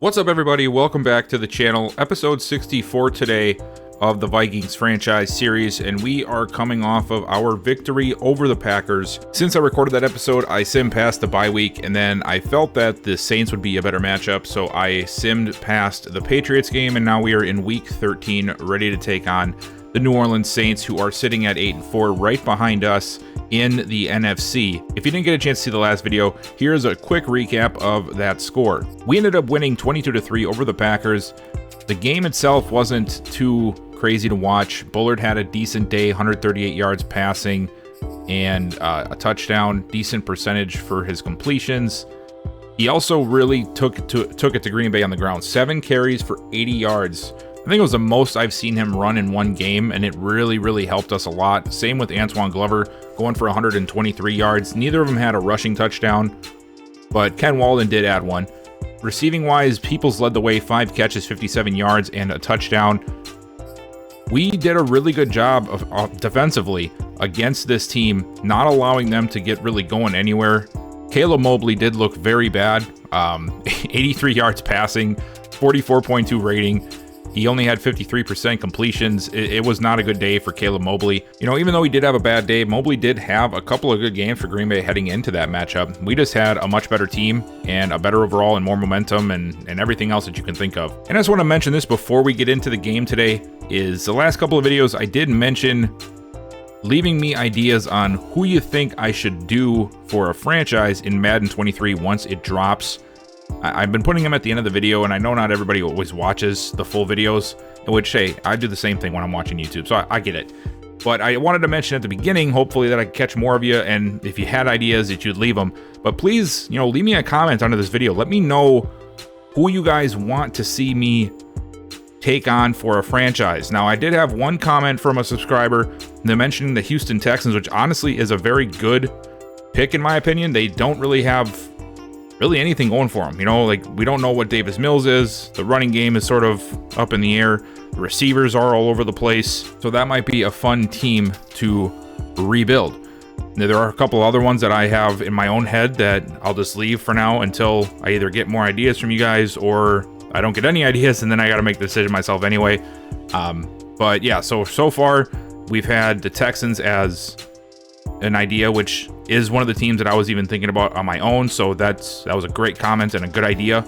What's up, everybody? Welcome back to the channel. Episode 64 today of the Vikings franchise series, and we are coming off of our victory over the Packers. Since I recorded that episode, I simmed past the bye week, and then I felt that the Saints would be a better matchup, so I simmed past the Patriots game, and now we are in week 13, ready to take on the New Orleans Saints, who are sitting at 8-4, right behind us in the NFC. If you didn't get a chance to see the last video, here's a quick recap of that score. We ended up winning 22-3 over the Packers. The game itself wasn't too crazy to watch. Bullard had a decent day, 138 yards passing and a touchdown, decent percentage for his completions. He also really took it to Green Bay on the ground. 7 carries for 80 yards. I think it was the most I've seen him run in one game, and it really helped us a lot. Same with Antoine Glover, going for 123 yards. Neither of them had a rushing touchdown, but Ken Walden did add one. Receiving-wise, Peoples led the way, 5 catches, 57 yards, and a touchdown. We did a really good job of defensively against this team, not allowing them to get really going anywhere. Caleb Mobley did look very bad. 83 yards passing, 44.2 rating. He only had 53% completions. It was not a good day for Caleb Mobley. You know, even though he did have a bad day, Mobley did have a couple of good games for Green Bay heading into that matchup. We just had a much better team and a better overall and more momentum and everything else that you can think of. And I just want to mention this before we get into the game today, is the last couple of videos I did mention leaving me ideas on who you think I should do for a franchise in Madden 23 once it drops. I've been putting them at the end of the video, and I know not everybody always watches the full videos, in which, hey, I do the same thing when I'm watching YouTube, so I get it. But I wanted to mention at the beginning, hopefully, that I could catch more of you, and if you had ideas, that you'd leave them. But please, you know, leave me a comment under this video. Let me know who you guys want to see me take on for a franchise. Now, I did have one comment from a subscriber mentioning the Houston Texans, which honestly is a very good pick in my opinion. They don't really have anything going for them. You know, like, we don't know what Davis Mills is. The running game is sort of up in the air. The receivers are all over the place. So that might be a fun team to rebuild. Now, there are a couple other ones that I have in my own head that I'll just leave for now until I either get more ideas from you guys or I don't get any ideas, and then I got to make the decision myself anyway. But yeah, so far we've had the Texans as an idea, which is one of the teams that I was even thinking about on my own. So that was a great comment and a good idea.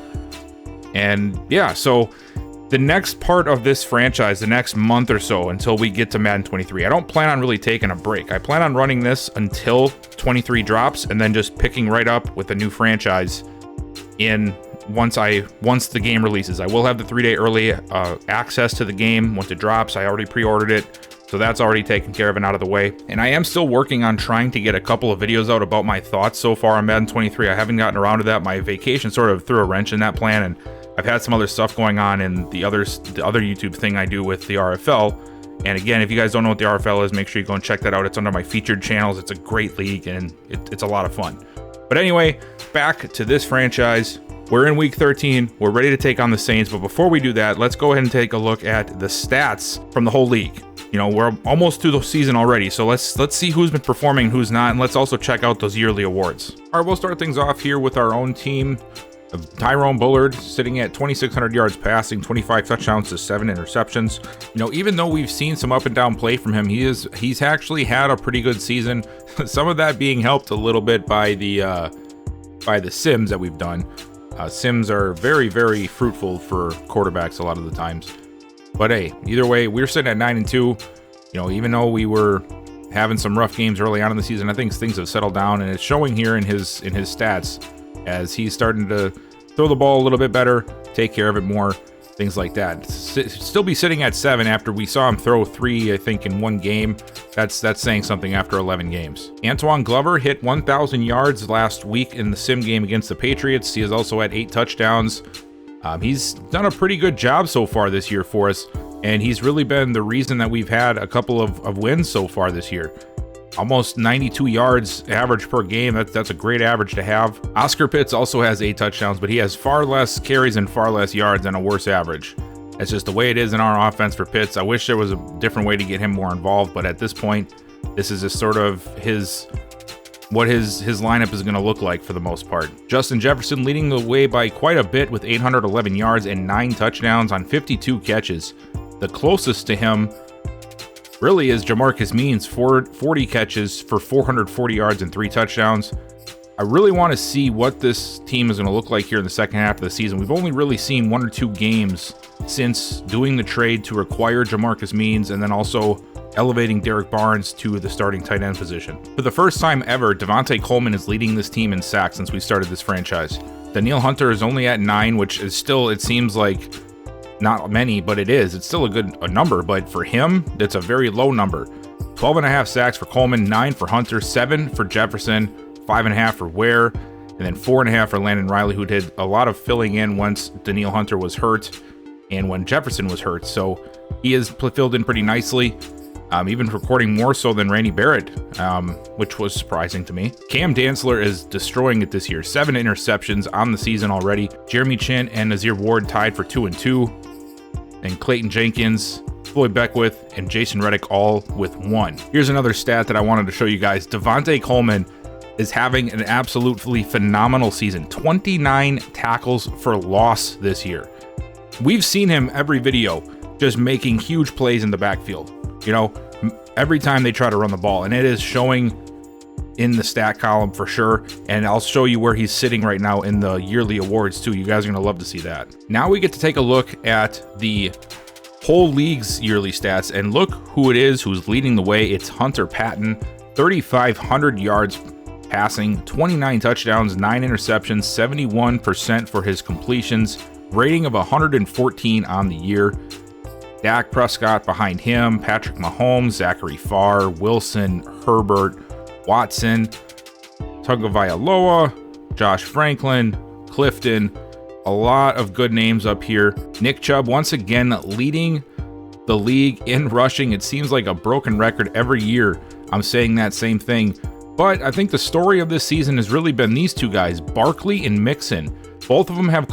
And yeah, so the next part of this franchise, the next month or so until we get to Madden 23, I don't plan on really taking a break. I plan on running this until 23 drops and then just picking right up with a new franchise once the game releases. I will have the 3-day early access to the game once it drops. I already pre-ordered it, so that's already taken care of and out of the way. And I am still working on trying to get a couple of videos out about my thoughts so far on Madden 23. I haven't gotten around to that. My vacation sort of threw a wrench in that plan, and I've had some other stuff going on in the other YouTube thing I do with the RFL. And again, if you guys don't know what the RFL is, make sure you go and check that out. It's under my featured channels. It's a great league, and it's a lot of fun. But anyway, back to this franchise. We're in week 13. We're ready to take on the Saints. But before we do that, let's go ahead and take a look at the stats from the whole league. You know, we're almost through the season already, so let's see who's been performing, who's not, and let's also check out those yearly awards. All right, we'll start things off here with our own team. Tyrone Bullard sitting at 2,600 yards passing, 25 touchdowns to 7 interceptions. You know, even though we've seen some up and down play from him, he's actually had a pretty good season. Some of that being helped a little bit by the sims that we've done. Sims are very fruitful for quarterbacks a lot of the times. But hey, either way, we're sitting at 9-2. You know, even though we were having some rough games early on in the season, I think things have settled down, and it's showing here in his stats as he's starting to throw the ball a little bit better, take care of it more, things like that. Still be sitting at 7 after we saw him throw 3, I think, in one game. That's saying something after 11 games. Antoine Glover hit 1,000 yards last week in the sim game against the Patriots. He has also had 8 touchdowns. He's done a pretty good job so far this year for us, and he's really been the reason that we've had a couple of wins so far this year. Almost 92 yards average per game. That's a great average to have. Oscar Pitts also has 8 touchdowns, but he has far less carries and far less yards and a worse average. That's just the way it is in our offense for Pitts. I wish there was a different way to get him more involved, but at this point, this is just sort of his what his lineup is going to look like for the most part. Justin Jefferson leading the way by quite a bit with 811 yards and 9 touchdowns on 52 catches. The closest to him really is Jamarcus Means, 40 catches for 440 yards and 3 touchdowns. I really want to see what this team is going to look like here in the second half of the season. We've only really seen 1 or 2 games since doing the trade to acquire Jamarcus Means and then also elevating Derek Barnes to the starting tight end position. For the first time ever, Devontae Coleman is leading this team in sacks since we started this franchise. Danielle Hunter is only at 9, which is still, it seems like, not many, but it is. It's still a number, but for him, it's a very low number. 12.5 sacks for Coleman, 9 for Hunter, 7 for Jefferson, 5.5 for Ware, and then 4.5 for Landon Riley, who did a lot of filling in once Danielle Hunter was hurt and when Jefferson was hurt. So he is filled in pretty nicely, even recording more so than Randy Barrett, which was surprising to me. Cam Dantzler is destroying it this year. 7 interceptions on the season already. Jeremy Chin and Nazir Ward tied for 2 and 2. And Clayton Jenkins, Floyd Beckwith, and Jason Reddick all with 1. Here's another stat that I wanted to show you guys. Devontae Coleman is having an absolutely phenomenal season. 29 tackles for loss this year. We've seen him every video just making huge plays in the backfield. You know, every time they try to run the ball, and it is showing in the stat column for sure. And I'll show you where he's sitting right now in the yearly awards too. You guys are going to love to see that. Now we get to take a look at the whole league's yearly stats, and look who it is who's leading the way. It's Hunter Patton, 3,500 yards passing, 29 touchdowns, 9 interceptions, 71% for his completions, rating of 114 on the year. Dak Prescott behind him, Patrick Mahomes, Zachary Farr, Wilson, Herbert, Watson, Tagovailoa, Josh Franklin, Clifton. A lot of good names up here. Nick Chubb once again leading the league in rushing. It seems like a broken record every year. I'm saying that same thing. But I think the story of this season has really been these two guys, Barkley and Mixon. Both of them have,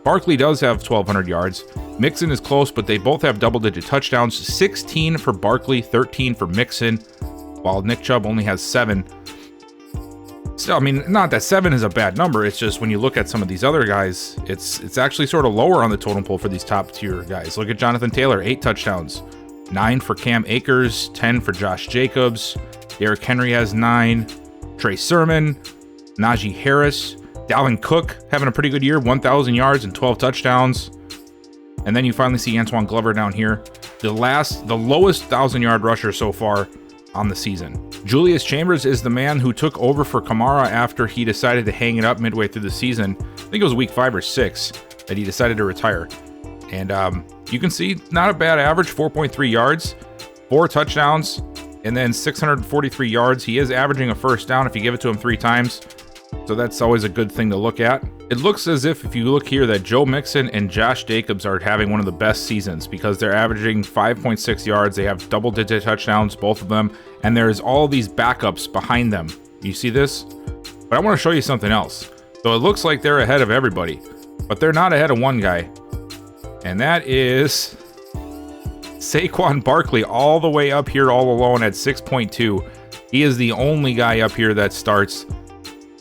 Barkley does have 1,200 yards. Mixon is close, but they both have double-digit touchdowns. 16 for Barkley, 13 for Mixon, while Nick Chubb only has 7. Still, I mean, not that 7 is a bad number. It's just when you look at some of these other guys, it's actually sort of lower on the totem pole for these top-tier guys. Look at Jonathan Taylor, 8 touchdowns. 9 for Cam Akers, 10 for Josh Jacobs. Derrick Henry has 9. Trey Sermon, Najee Harris, Dalvin Cook having a pretty good year, 1,000 yards and 12 touchdowns. And then you finally see Antoine Glover down here, the lowest 1,000-yard rusher so far on the season. Julius Chambers is the man who took over for Kamara after he decided to hang it up midway through the season. I think it was week 5 or 6 that he decided to retire. And you can see not a bad average, 4.3 yards, 4 touchdowns, and then 643 yards. He is averaging a first down if you give it to him 3 times. So that's always a good thing to look at. It looks as if you look here, that Joe Mixon and Josh Jacobs are having one of the best seasons because they're averaging 5.6 yards. They have double-digit touchdowns, both of them, and there's all these backups behind them. You see this? But I want to show you something else. So it looks like they're ahead of everybody, but they're not ahead of one guy, and that is Saquon Barkley, all the way up here all alone at 6.2. He is the only guy up here that starts,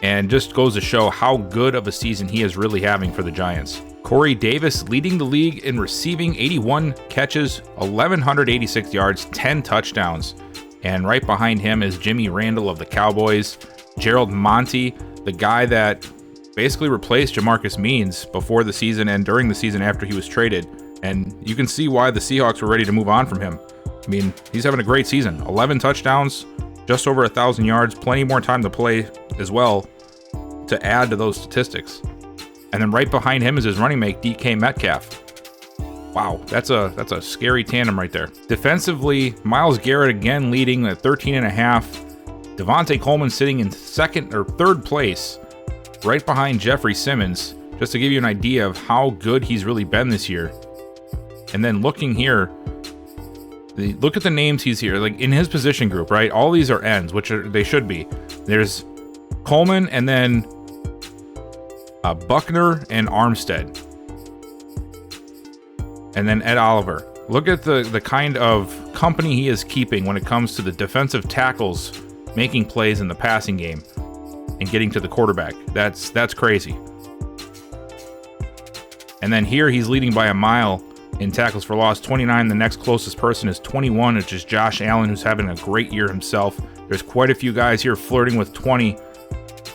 and just goes to show how good of a season he is really having for the Giants. Corey Davis leading the league in receiving, 81 catches, 1,186 yards, 10 touchdowns. And right behind him is Jimmy Randall of the Cowboys. Gerald Monty, the guy that basically replaced Jamarcus Means before the season and during the season after he was traded. And you can see why the Seahawks were ready to move on from him. I mean, he's having a great season. 11 touchdowns, just over 1,000 yards, plenty more time to play as well to add to those statistics. And then right behind him is his running mate, DK Metcalf. Wow, that's a scary tandem right there. Defensively, Myles Garrett again leading at 13.5. Devontae Coleman sitting in second or third place, right behind Jeffrey Simmons, just to give you an idea of how good he's really been this year. And then looking here, look at the names he's here, like in his position group, right? All these are ends, which they should be. There's Coleman and then Buckner and Armstead. And then Ed Oliver. Look at the kind of company he is keeping when it comes to the defensive tackles making plays in the passing game and getting to the quarterback. That's crazy. And then here he's leading by a mile in tackles for loss, 29. The next closest person is 21, which is Josh Allen, who's having a great year himself. There's quite a few guys here flirting with 20.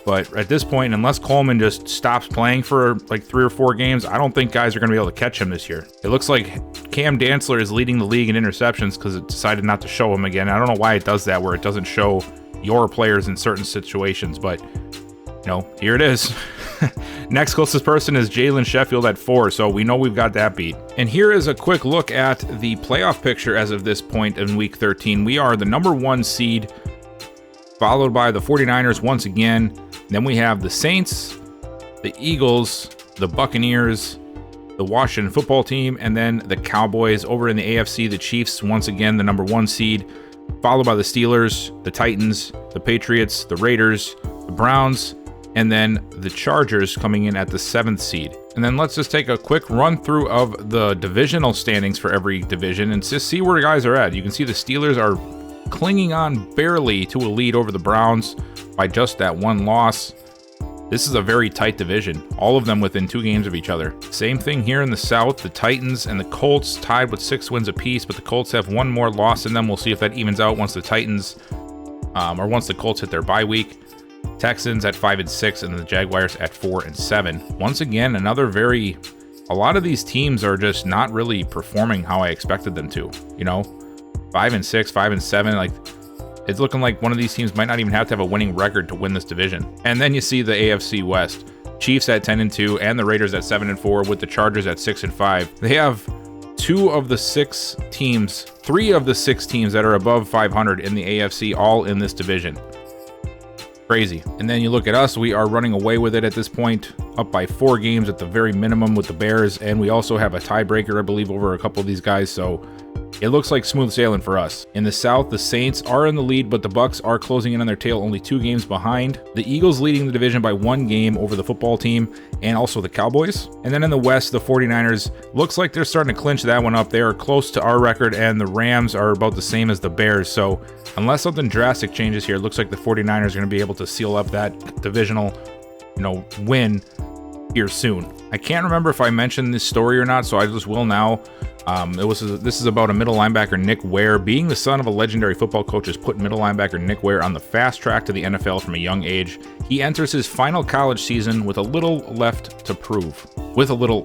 But at this point, unless Coleman just stops playing for like 3 or 4 games, I don't think guys are going to be able to catch him this year. It looks like Cam Dantzler is leading the league in interceptions because it decided not to show him again. I don't know why it does that, where it doesn't show your players in certain situations, but here it is. Next closest person is Jalen Sheffield at 4, so we know we've got that beat. And here is a quick look at the playoff picture as of this point in Week 13. We are the number 1 seed, followed by the 49ers once again. Then we have the Saints, the Eagles, the Buccaneers, the Washington football team, and then the Cowboys. Over in the AFC, the Chiefs, once again, the number 1 seed, followed by the Steelers, the Titans, the Patriots, the Raiders, the Browns, and then the Chargers coming in at the 7th seed. And then let's just take a quick run through of the divisional standings for every division and just see where the guys are at. You can see the Steelers are clinging on barely to a lead over the Browns by just that 1 loss. This is a very tight division, all of them within 2 games of each other. Same thing here in the South. The Titans and the Colts tied with 6 wins apiece, but the Colts have 1 more loss in them. We'll see if that evens out once the Titans once the Colts hit their bye week. Texans at 5-6, and the Jaguars at 4-7. Once again, a lot of these teams are just not really performing how I expected them to. 5-6, 5-7, like it's looking like one of these teams might not even have to have a winning record to win this division. And then you see the AFC West, Chiefs at 10-2, and the Raiders at 7-4, with the Chargers at 6-5. They have 3 of the 6 teams that are above 500 in the AFC, all in this division. Crazy. And then you look at us, we are running away with it at this point, up by 4 games at the very minimum with the Bears, and we also have a tiebreaker, I believe, over a couple of these guys, so it looks like smooth sailing for us. In the South, the Saints are in the lead, but the Bucs are closing in on their tail, only 2 games behind. The Eagles leading the division by 1 game over the football team and also the Cowboys. And then in the West, the 49ers, looks like they're starting to clinch that one up. They are close to our record, and the Rams are about the same as the Bears. So unless something drastic changes here, it looks like the 49ers are going to be able to seal up that divisional, win here soon. I can't remember if I mentioned this story or not, so I just will now. This is about a middle linebacker, Nick Ware. Being the son of a legendary football coach has put middle linebacker Nick Ware on the fast track to the NFL from a young age. He enters his final college season with little left to prove. With little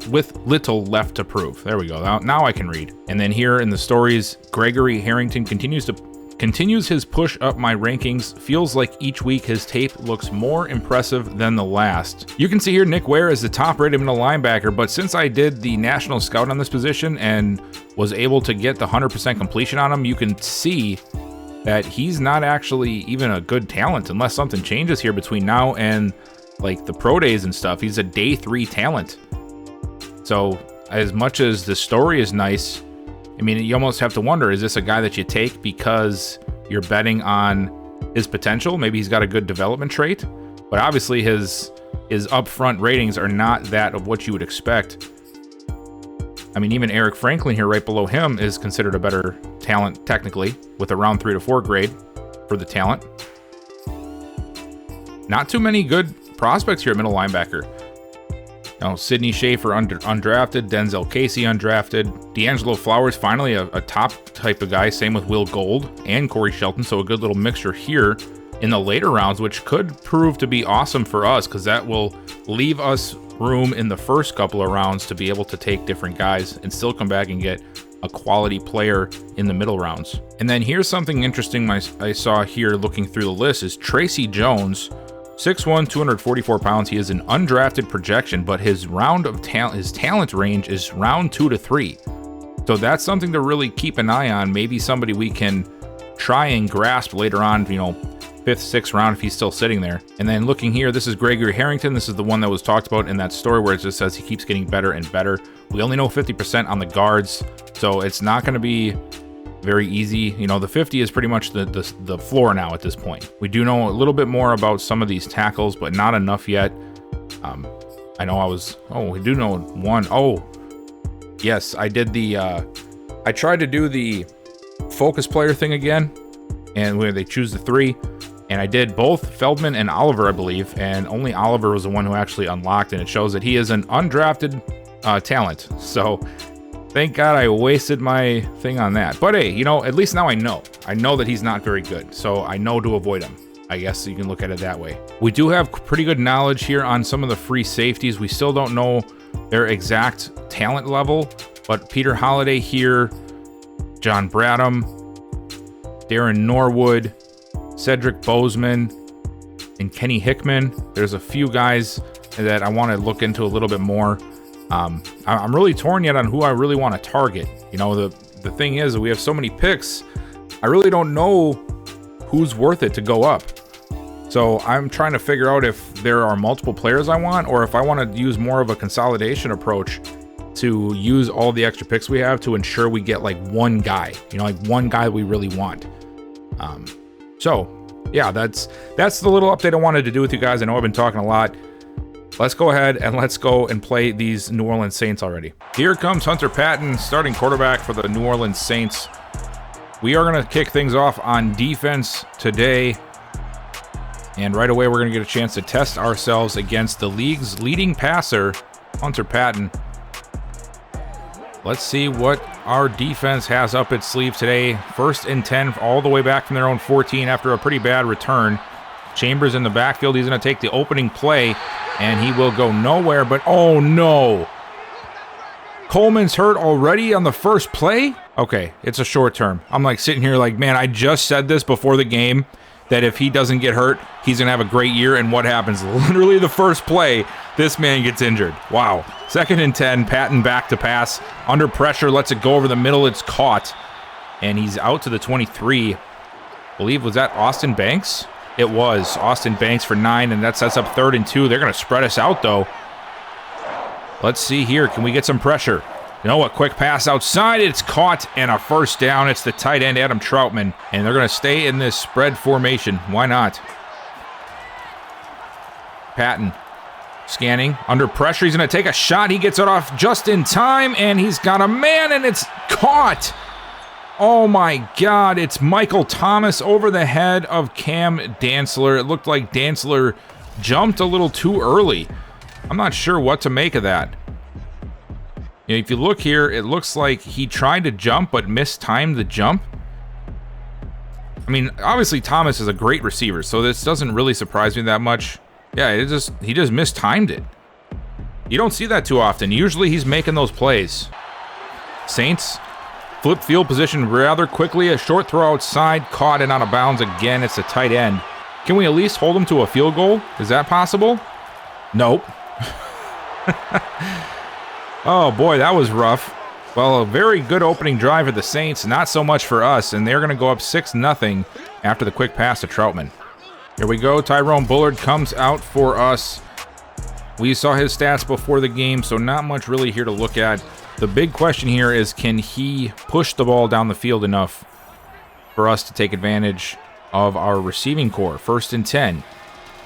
left to prove. There we go. Now I can read. And then here in the stories, Gregory Harrington continues his push up my rankings. Feels like each week his tape looks more impressive than the last. You can see here Nick Ware is the top rated middle linebacker, but since I did the national scout on this position and was able to get the 100% completion on him, you can see that he's not actually even a good talent unless something changes here between now and like the pro days and stuff. He's a day 3 talent. So as much as the story is nice, I mean, you almost have to wonder, is this a guy that you take because you're betting on his potential? Maybe he's got a good development trait, but obviously his upfront ratings are not that of what you would expect. I mean, even Eric Franklin here right below him is considered a better talent technically with a round 3 to 4 grade for the talent. Not too many good prospects here at middle linebacker. Sidney Schaefer undrafted, Denzel Casey undrafted, D'Angelo Flowers finally a top type of guy, same with Will Gold and Corey Shelton, so a good little mixture here in the later rounds, which could prove to be awesome for us because that will leave us room in the first couple of rounds to be able to take different guys and still come back and get a quality player in the middle rounds. And then here's something interesting I saw here looking through the list is Tracy Jones. 6'1", 244 pounds. He is an undrafted projection, but his talent range is round 2 to 3. So that's something to really keep an eye on. Maybe somebody we can try and grasp later on, 5th, 6th round if he's still sitting there. And then looking here, this is Gregory Harrington. This is the one that was talked about in that story where it just says he keeps getting better and better. We only know 50% on the guards, so it's not going to be very easy. The 50 is pretty much the floor now at this point. We do know a little bit more about some of these tackles, but not enough yet. We do know one. Oh, yes, I did I tried to do the focus player thing again, and where they choose the 3, And I did both Feldman and Oliver, I believe, and only Oliver was the one who actually unlocked, and it shows that he is an undrafted talent. So thank God I wasted my thing on that. But hey, you know, at least now I know. I know that he's not very good, so I know to avoid him. I guess you can look at it that way. We do have pretty good knowledge here on some of the free safeties. We still don't know their exact talent level, but Peter Holiday here, John Bradham, Darren Norwood, Cedric Bozeman, and Kenny Hickman. There's a few guys that I want to look into a little bit more. I'm really torn yet on who I really want to target. You know, the thing is, we have so many picks, I really don't know who's worth it to go up. So I'm trying to figure out if there are multiple players I want, or if I want to use more of a consolidation approach to use all the extra picks we have to ensure we get like one guy, you know, like one guy we really want. So yeah, that's the little update I wanted to do with you guys. I know I've been talking a lot. Let's go ahead and let's go and play these New Orleans Saints already. Here comes Hunter Patton, starting quarterback for the New Orleans Saints. We are going to kick things off on defense today. And right away, we're going to get a chance to test ourselves against the league's leading passer, Hunter Patton. Let's see what our defense has up its sleeve today. 1st and 10, all the way back from their own 14 after a pretty bad return. Chambers in the backfield. He's going to take the opening play, and he will go nowhere. But oh no! Coleman's hurt already on the first play? Okay, it's a short term. I'm like sitting here like, man, I just said this before the game, that if he doesn't get hurt, he's going to have a great year. And what happens? Literally the first play, this man gets injured. Wow. 2nd and 10, Patton back to pass. Under pressure, lets it go over the middle. It's caught. And he's out to the 23. I believe, was that Austin Banks? It was. Austin Banks for 9, and that sets up 3rd and 2. They're going to spread us out, though. Let's see here. Can we get some pressure? You know what? Quick pass outside. It's caught, and a first down. It's the tight end, Adam Troutman. And they're going to stay in this spread formation. Why not? Patton scanning. Under pressure. He's going to take a shot. He gets it off just in time, and he's got a man, and it's caught. Oh, my God. It's Michael Thomas over the head of Cam Dantzler. It looked like Dantzler jumped a little too early. I'm not sure what to make of that. You know, if you look here, it looks like he tried to jump but mistimed the jump. I mean, obviously Thomas is a great receiver, so this doesn't really surprise me that much. Yeah, he just mistimed it. You don't see that too often. Usually he's making those plays. Saints flip field position rather quickly. A short throw outside, caught and out of bounds again. It's a tight end. Can we at least hold him to a field goal? Is that possible? Nope. Oh boy, that was rough. Well, a very good opening drive for the Saints, not so much for us, and they're going to go up 6-0 after the quick pass to Troutman. Here we go. Tyrone Bullard comes out for us. We saw his stats before the game, so not much really here to look at. The big question here is, can he push the ball down the field enough for us to take advantage of our receiving core? 1st and 10.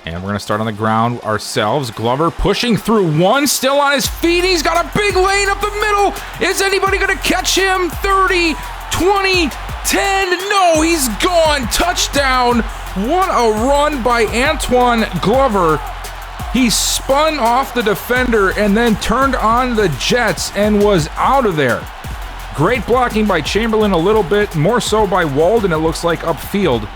And we're going to start on the ground ourselves. Glover pushing through one, still on his feet. He's got a big lane up the middle. Is anybody going to catch him? 30, 20, 10. No, he's gone. Touchdown. What a run by Antoine Glover. He spun off the defender and then turned on the jets and was out of there. Great blocking by Chamberlain a little bit, more so by Walden, it looks like, upfield.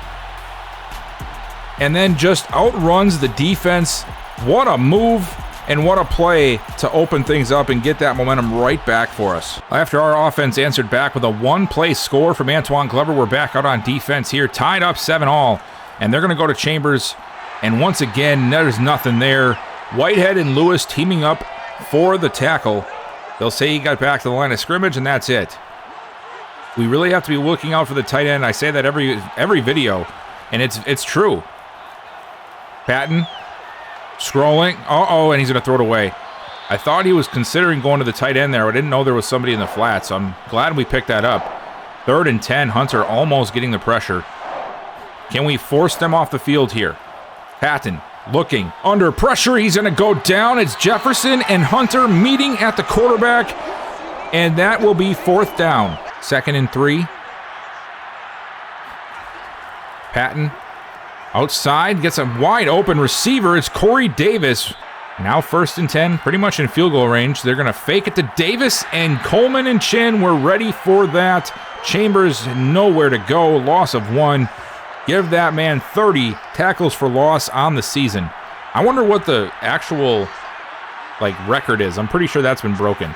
And then just outruns the defense. What a move and what a play to open things up and get that momentum right back for us. After our offense answered back with a one-play score from Antoine Glover, we're back out on defense here, tied up 7-all. And they're going to go to Chambers. And once again, there's nothing there. Whitehead and Lewis teaming up for the tackle. They'll say he got back to the line of scrimmage, and that's it. We really have to be looking out for the tight end. I say that every video, and it's true. Patton scrolling. Uh-oh, and he's going to throw it away. I thought he was considering going to the tight end there. I didn't know there was somebody in the flat, so I'm glad we picked that up. 3rd and 10, Hunter almost getting the pressure. Can we force them off the field here? Patton looking under pressure. He's going to go down. It's Jefferson and Hunter meeting at the quarterback, and that will be 4th down. 2nd and 3. Patton Outside, gets a wide open receiver. It's Corey Davis. Now 1st and 10, pretty much in field goal range. They're going to fake it to Davis, and Coleman and Chin were ready for that. Chambers nowhere to go. Loss of 1. Give that man 30 tackles for loss on the season. I wonder what the actual record is. I'm pretty sure that's been broken.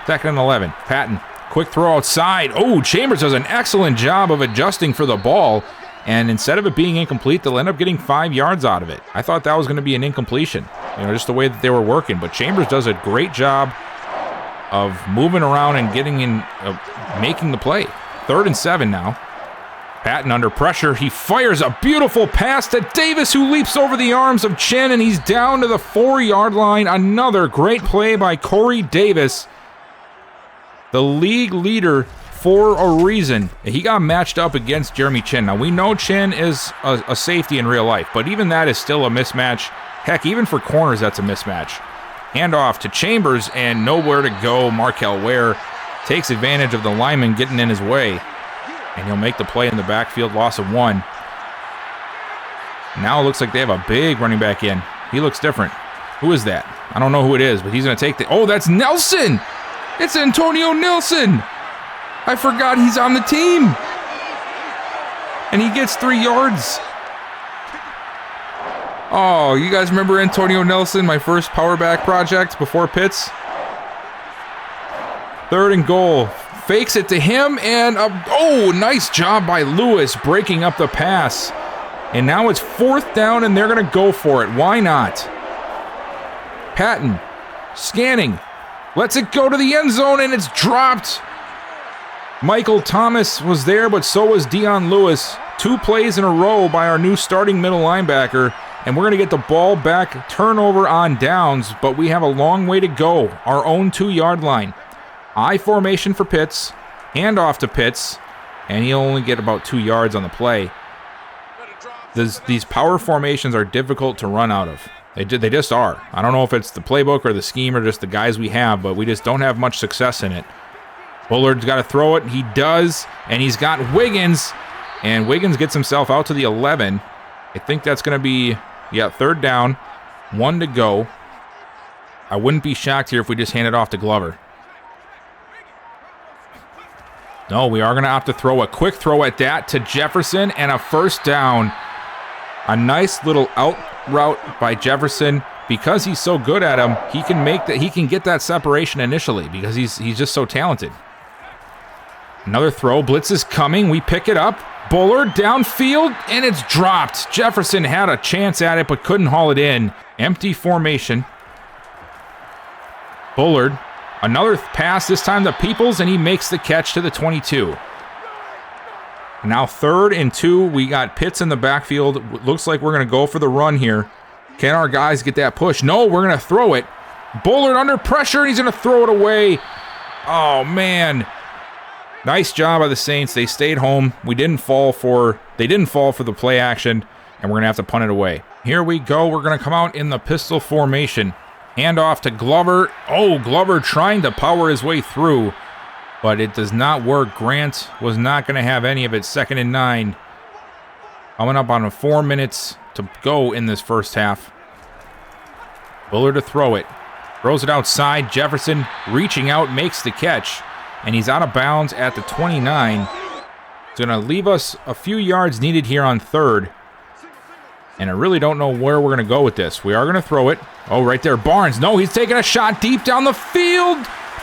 2nd and 11. Patton, quick throw outside. Oh, Chambers does an excellent job of adjusting for the ball. And instead of it being incomplete, they'll end up getting 5 yards out of it. I thought that was going to be an incompletion, just the way that they were working. But Chambers does a great job of moving around and getting in, making the play. 3rd and 7 now. Patton under pressure. He fires a beautiful pass to Davis, who leaps over the arms of Chen, and he's down to the 4-yard line. Another great play by Corey Davis, the league leader for a reason. He got matched up against Jeremy Chin. Now, we know Chin is a safety in real life, but even that is still a mismatch. Heck, even for corners, that's a mismatch. Handoff to Chambers, and nowhere to go. Markel Ware takes advantage of the lineman getting in his way, and he'll make the play in the backfield. Loss of 1. Now it looks like they have a big running back in. He looks different. Who is that? I don't know who it is, but he's going to take the... Oh, that's Nelson! It's Antonio Nelson! I forgot he's on the team. And he gets 3 yards. Oh, you guys remember Antonio Nelson, my first power back project before Pitts? 3rd and goal. Fakes it to him, and nice job by Lewis breaking up the pass. And now it's 4th down, and they're going to go for it. Why not? Patton scanning. Lets it go to the end zone, and it's dropped. Michael Thomas was there, but so was Dion Lewis. 2 plays in a row by our new starting middle linebacker, and we're going to get the ball back, turnover on downs, but we have a long way to go. Our own 2-yard line. I formation for Pitts, handoff to Pitts, and he'll only get about 2 yards on the play. These power formations are difficult to run out of. They just are. I don't know if it's the playbook or the scheme or just the guys we have, but we just don't have much success in it. Bullard's got to throw it. He does, and he's got Wiggins, and Wiggins gets himself out to the 11. I think that's going to be, 3rd down, 1 to go. I wouldn't be shocked here if we just hand it off to Glover. No, we are going to opt to throw a quick throw at that to Jefferson, and a 1st down. A nice little out route by Jefferson. Because he's so good at him, he can make that. He can get that separation initially because he's just so talented. Another throw. Blitz is coming. We pick it up. Bullard downfield, and it's dropped. Jefferson had a chance at it, but couldn't haul it in. Empty formation. Bullard. Another pass, this time to Peoples, and he makes the catch to the 22. Now 3rd and 2. We got Pitts in the backfield. Looks like we're going to go for the run here. Can our guys get that push? No, we're going to throw it. Bullard under pressure, and he's going to throw it away. Oh, man. Nice job by the Saints. They stayed home. They didn't fall for the play action, and we're going to have to punt it away. Here we go. We're going to come out in the pistol formation. Handoff to Glover. Oh, Glover trying to power his way through, but it does not work. Grant was not going to have any of it. 2nd and 9. Coming up on 4 minutes to go in this first half. Bullard to throw it. Throws it outside. Jefferson reaching out, makes the catch. And he's out of bounds at the 29. It's going to leave us a few yards needed here on 3rd. And I really don't know where we're going to go with this. We are going to throw it. Oh, right there. Barnes. No, he's taking a shot deep down the field.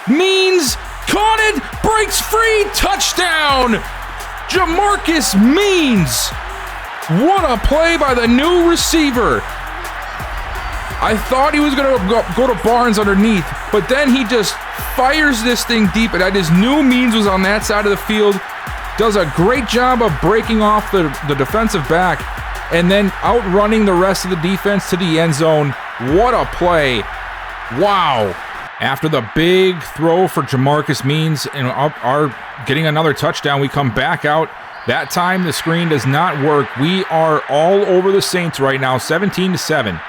Means caught it. Breaks free. Touchdown. Jamarcus Means. What a play by the new receiver. I thought he was going to go to Barnes underneath, but then he just fires this thing deep, and I just knew Means was on that side of the field. Does a great job of breaking off the defensive back and then outrunning the rest of the defense to the end zone. What a play. Wow. After the big throw for Jamarcus Means and our getting another touchdown, we come back out. That time the screen does not work. We are all over the Saints right now, 17-7.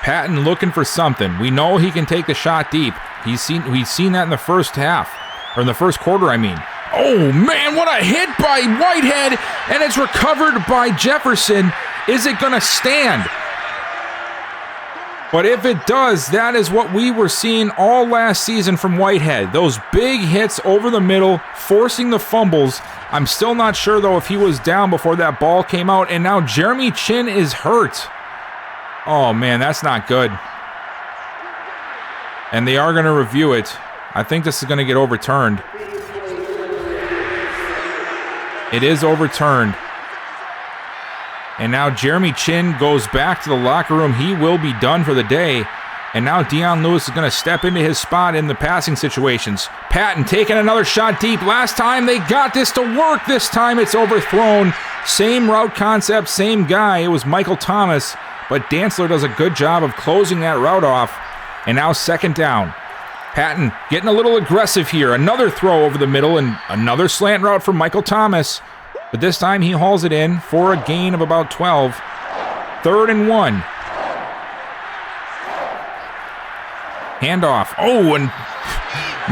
Patton looking for something. We know he can take the shot deep. We've seen that in the first half, or in the first quarter, I mean. Oh, man, what a hit by Whitehead, and it's recovered by Jefferson. Is it going to stand? But if it does, that is what we were seeing all last season from Whitehead. Those big hits over the middle, forcing the fumbles. I'm still not sure, though, if he was down before that ball came out. And now Jeremy Chinn is hurt. Oh, man, that's not good. And they are going to review it. I think this is going to get overturned. It is overturned. And now Jeremy Chinn goes back to the locker room. He will be done for the day. And now Dion Lewis is going to step into his spot in the passing situations. Patton taking another shot deep. Last time they got this to work. This time it's overthrown. Same route concept, same guy. It was Michael Thomas. But Dantzler does a good job of closing that route off. And now second down. Patton getting a little aggressive here. Another throw over the middle and another slant route from Michael Thomas. But this time he hauls it in for a gain of about 12. 3rd and 1. Handoff. Oh, and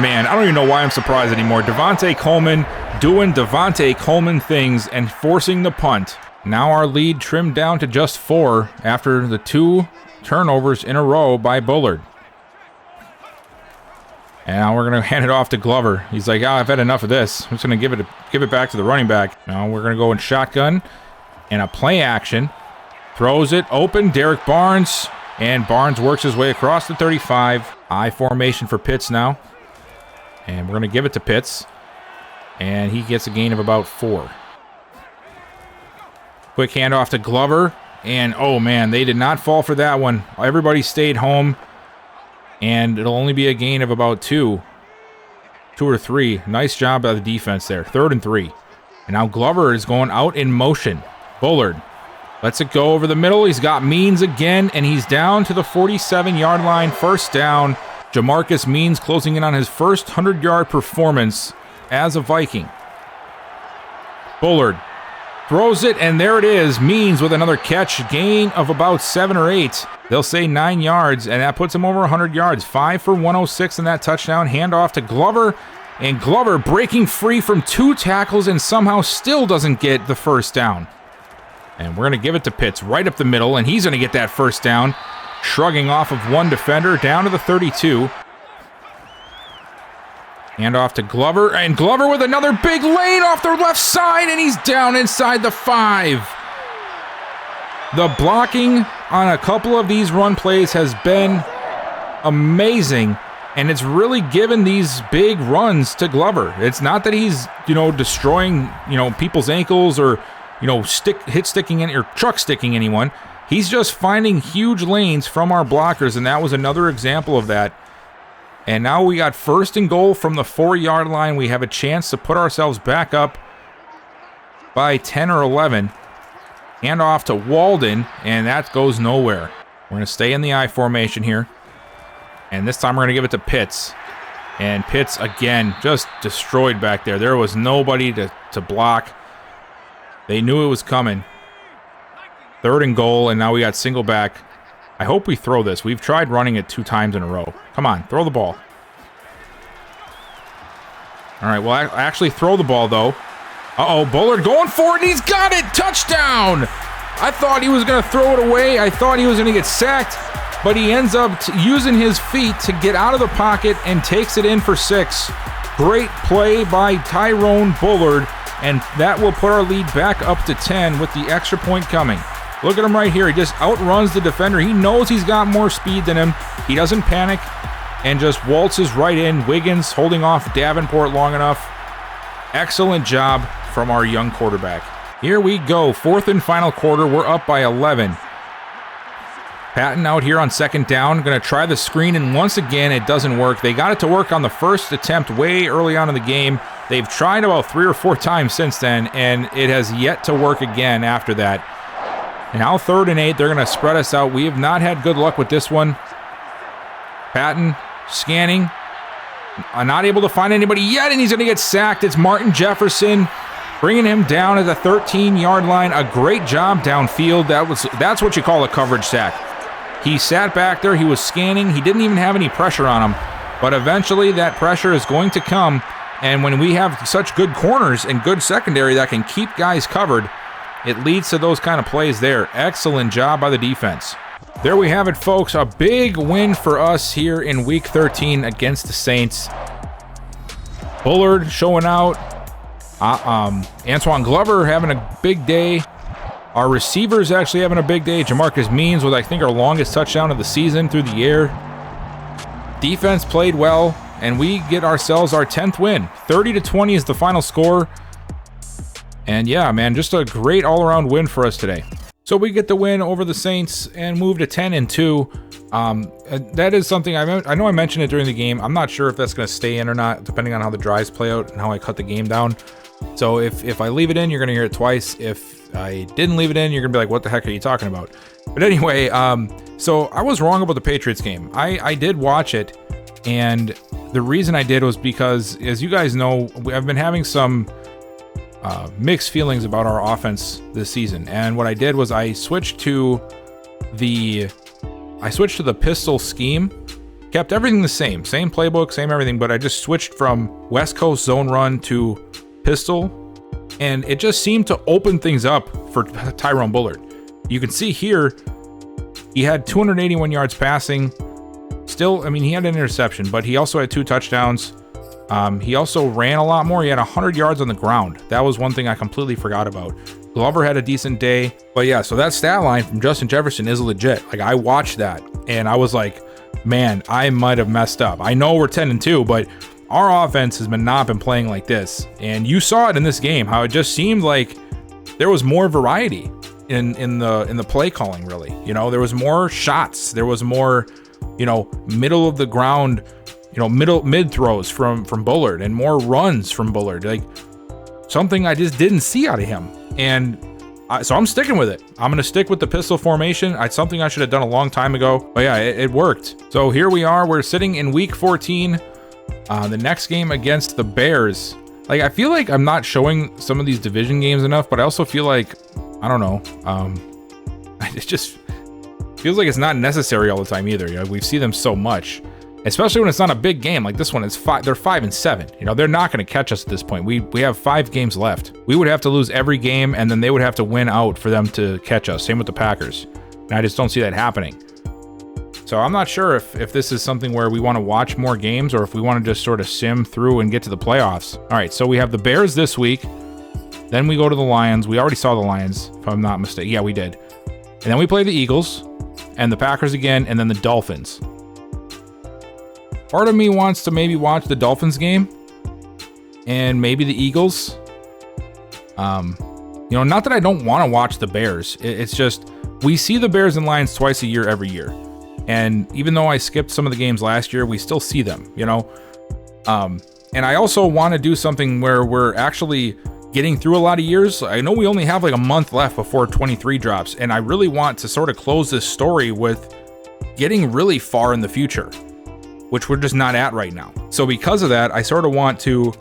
man, I don't even know why I'm surprised anymore. Devontae Coleman doing Devontae Coleman things and forcing the punt. Now our lead trimmed down to just 4 after the 2 turnovers in a row by Bullard. And now we're going to hand it off to Glover. He's like, I've had enough of this. I'm just going to give it back to the running back. Now we're going to go in shotgun and a play action. Throws it open. Derek Barnes. And Barnes works his way across the 35. I formation for Pitts now. And we're going to give it to Pitts. And he gets a gain of about 4. Quick handoff to Glover. And, oh, man, they did not fall for that one. Everybody stayed home. And it'll only be a gain of about 2 or 3. Nice job by the defense there. 3rd and 3. And now Glover is going out in motion. Bullard lets it go over the middle. He's got Means again, and he's down to the 47-yard line. First down. Jamarcus Means closing in on his first 100-yard performance as a Viking. Bullard throws it, and there it is. Means with another catch. Gain of about 7 or 8. They'll say 9 yards, and that puts him over 100 yards. 5 for 106 in that touchdown. Handoff to Glover, and Glover breaking free from 2 tackles and somehow still doesn't get the first down. And we're going to give it to Pitts right up the middle, and he's going to get that first down. Shrugging off of 1 defender down to the 32. Handoff to Glover, and Glover with another big lane off the left side, and he's down inside the 5. The blocking on a couple of these run plays has been amazing, and it's really given these big runs to Glover. It's not that he's, destroying, people's ankles or, sticking in or truck sticking anyone. He's just finding huge lanes from our blockers, and that was another example of that. And now we got 1st and goal from the 4-yard line. We have a chance to put ourselves back up by 10 or 11. Hand off to Walden, and that goes nowhere. We're going to stay in the I formation here. And this time we're going to give it to Pitts. And Pitts, again, just destroyed back there. There was nobody to block. They knew it was coming. 3rd and goal, and now we got single back. I hope we throw this. We've tried running it 2 times in a row. Come on, throw the ball. All right, well, I actually throw the ball, though. Uh-oh, Bullard going for it, and he's got it! Touchdown! I thought he was going to throw it away. I thought he was going to get sacked, but he ends up using his feet to get out of the pocket and takes it in for 6. Great play by Tyrone Bullard, and that will put our lead back up to 10 with the extra point coming. Look at him right here. He just outruns the defender. He knows he's got more speed than him. He doesn't panic and just waltzes right in. Wiggins holding off Davenport long enough. Excellent job from our young quarterback. Here we go. 4th and final quarter. We're up by 11. Patton out here on 2nd down. Going to try the screen, and once again, it doesn't work. They got it to work on the first attempt way early on in the game. They've tried about 3 or 4 times since then, and it has yet to work again after that. And now 3rd and 8, they're going to spread us out. We have not had good luck with this one. Patton scanning. Not able to find anybody yet, and he's going to get sacked. It's Martin Jefferson bringing him down at the 13-yard line. A great job downfield. That's what you call a coverage sack. He sat back there. He was scanning. He didn't even have any pressure on him. But eventually that pressure is going to come, And when we have such good corners and good secondary that can keep guys covered, it leads to those kind of plays there. Excellent job by the defense. There we have it, folks. A big win for us here in Week 13 against the Saints. Bullard showing out. Antoine Glover having a big day. Our receivers actually having a big day. Jamarcus Means with, I think, our longest touchdown of the season through the air. Defense played well, and we get ourselves our 10th win. 30-20 is the final score. And yeah, man, just a great all-around win for us today. So we get the win over the Saints and move to 10-2. That is something I know I mentioned it during the game. I'm not sure if that's going to stay in or not, depending on how the drives play out and how I cut the game down. So if I leave it in, you're going to hear it twice. If I didn't leave it in, you're going to be like, what the heck are you talking about? But anyway, so I was wrong about the Patriots game. I did watch it, and the reason I did was because, as you guys know, I've been having some mixed feelings about our offense this season. And what I did was I switched to the pistol scheme, kept everything the same playbook, same everything, but I just switched from West Coast zone run to pistol, and it just seemed to open things up for Tyrone Bullard. You can see here, he had 281 yards passing. Still, I mean, he had an interception, but he also had 2 touchdowns. He also ran a lot more. He had 100 yards on the ground. That was one thing I completely forgot about. Glover had a decent day. But yeah, so that stat line from Justin Jefferson is legit. Like, I watched that, and I was like, man, I might have messed up. I know we're 10-2, but our offense has not been playing like this. And you saw it in this game, how it just seemed like there was more variety in the play calling, really. You know, there was more shots. There was more, middle of the ground, mid throws from Bullard, and more runs from Bullard. Like, something I just didn't see out of him. And so I'm sticking with it. I'm going to stick with the pistol formation. It's something I should have done a long time ago. But yeah, it worked. So here we are. We're sitting in Week 14. The next game against the Bears. Like, I feel like I'm not showing some of these division games enough, but I also feel like, I don't know, it just feels like it's not necessary all the time either. We see them so much, especially when it's not a big game like this one. It's they're 5-7. They're not going to catch us at this point. We have 5 games left. We would have to lose every game, and then they would have to win out for them to catch us. Same with the Packers. And I just don't see that happening. So I'm not sure if this is something where we want to watch more games, or if we want to just sort of sim through and get to the playoffs. All right, so we have the Bears this week. Then we go to the Lions. We already saw the Lions, if I'm not mistaken. Yeah, we did. And then we play the Eagles and the Packers again, and then the Dolphins. Part of me wants to maybe watch the Dolphins game and maybe the Eagles. Not that I don't want to watch the Bears. It's just we see the Bears and Lions twice a year every year. And even though I skipped some of the games last year, we still see them, And I also want to do something where we're actually getting through a lot of years. I know we only have like a month left before 23 drops, and I really want to sort of close this story with getting really far in the future, which we're just not at right now. So because of that, I sort of want to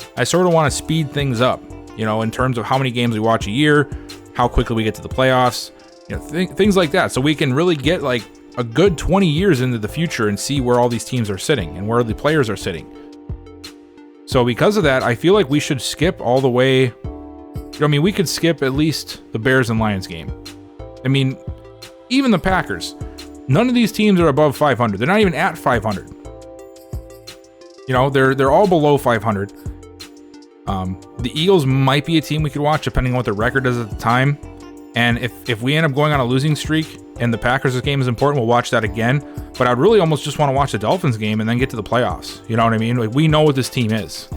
speed things up, in terms of how many games we watch a year, how quickly we get to the playoffs, things like that. So we can really get like a good 20 years into the future and see where all these teams are sitting and where the players are sitting. So because of that, I feel like we should skip all the way. We could skip at least the Bears and Lions game. Even the Packers. None of these teams are above 500. They're not even at 500. They're all below 500. The Eagles might be a team we could watch depending on what their record is at the time. And if we end up going on a losing streak and the Packers' game is important, we'll watch that again. But I'd really almost just want to watch the Dolphins game and then get to the playoffs. You know what I mean? Like, we know what this team is.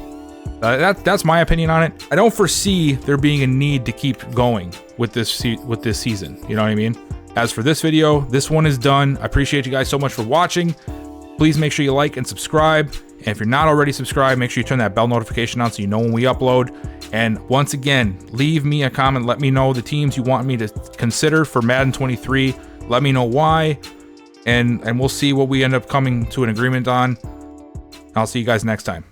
That's my opinion on it. I don't foresee there being a need to keep going with this season. You know what I mean? As for this video, this one is done. I appreciate you guys so much for watching. Please make sure you like and subscribe. And if you're not already subscribed, make sure you turn that bell notification on so you know when we upload. And once again, leave me a comment. Let me know the teams you want me to consider for Madden 23. Let me know why. And we'll see what we end up coming to an agreement on. I'll see you guys next time.